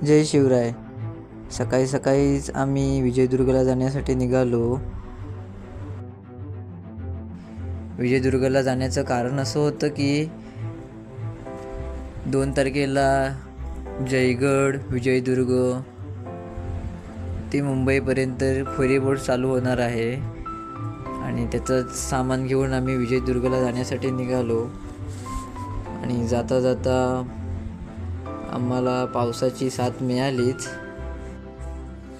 जय शिवराय. सकाळी सकाळीच आम्ही विजयदुर्गला जाण्यासाठी निघालो. विजयदुर्गला जाण्याचं कारण असं होतं की 2 तारखेला जयगड, विजयदुर्ग ते मुंबईपर्यंत फेरीबोट चालू होणार आहे आणि त्याचंच सामान घेऊन आम्ही विजयदुर्गला जाण्यासाठी निघालो. आणि जाता जाता आम्हाला पावसाची साथ मिळालीच.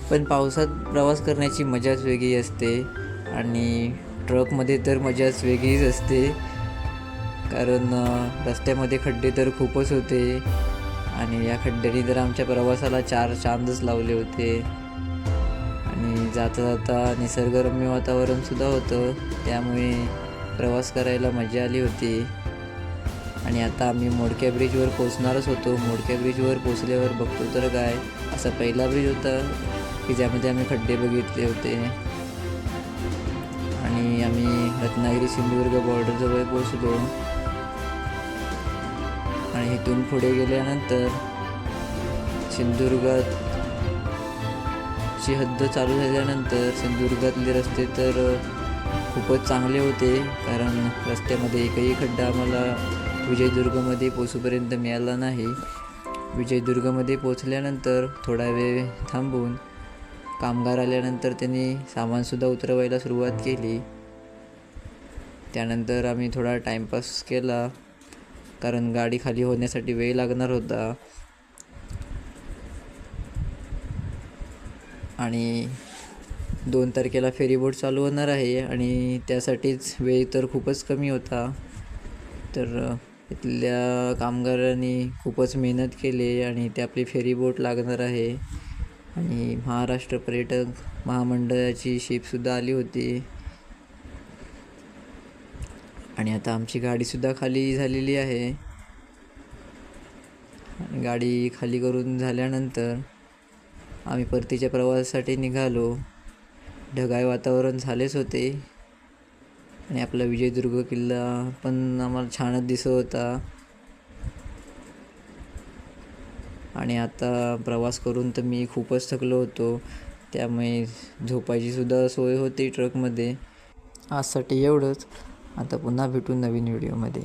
पण पावसात प्रवास करण्याची मजाच वेगळी असते आणि ट्रकमध्ये तर मजाच वेगळीच असते. कारण रस्त्यामध्ये खड्डे तर खूपच होते आणि या खड्ड्यांनी तर आमच्या प्रवासाला 4 चांदच लावले होते. आणि जाता जाता निसर्गरम्य वातावरणसुद्धा होतं, त्यामुळे प्रवास करायला मजा आली होती. आणि आता आम्ही मोडक्या ब्रिजवर पोचणारच होतो. मोडक्या ब्रिजवर पोचल्यावर बघतो तर काय, असा पहिला ब्रिज होता की ज्यामध्ये आम्ही खड्डे बघितले होते. आणि आम्ही रत्नागिरी सिंधुदुर्ग बॉर्डरजवळ पोचलो. आणि इथून पुढे गेल्यानंतर सिंधुदुर्गाची हद्द चालू झाल्यानंतर सिंधुदुर्गातले रस्ते तर खूपच चांगले होते, कारण रस्त्यामध्ये एकही खड्डा आम्हाला विजयदुर्गमध्ये पोचूपर्यंत मिळाला नाही. विजयदुर्गमध्ये पोचल्यानंतर थोडा वेळ थांबून कामगार आल्यानंतर त्यांनी सामानसुद्धा उतरवायला सुरुवात केली. त्यानंतर आम्ही थोडा टाईमपास केला, कारण गाडी खाली होण्यासाठी वेळ लागणार होता. आणि 2 तारखेला फेरीबोट चालू होणार आहे आणि त्यासाठीच वेळ तर खूपच कमी होता. तर इथल्या कामगारांनी खूपच मेहनत केली आणि ते आपली फेरीबोट लागणार आहे. आणि महाराष्ट्र पर्यटक महामंडळाची शिपसुद्धा आली होती. आणि आता आमची गाडीसुद्धा खाली झालेली आहे. गाडी खाली करून झाल्यानंतर आम्ही परतीच्या प्रवासासाठी निघालो. ढगाळ वातावरण झालेच होते आणि आपला विजयदुर्ग किल्ला पण आम्हाला छानच दिसत होता. आणि आता प्रवास करून तर मी खूपच थकलो होतो, त्यामुळे झोपायची सुद्धा सोय होती ट्रकमध्ये. आजसाठी एवढंच. आता पुन्हा भेटू नवीन व्हिडिओमध्ये.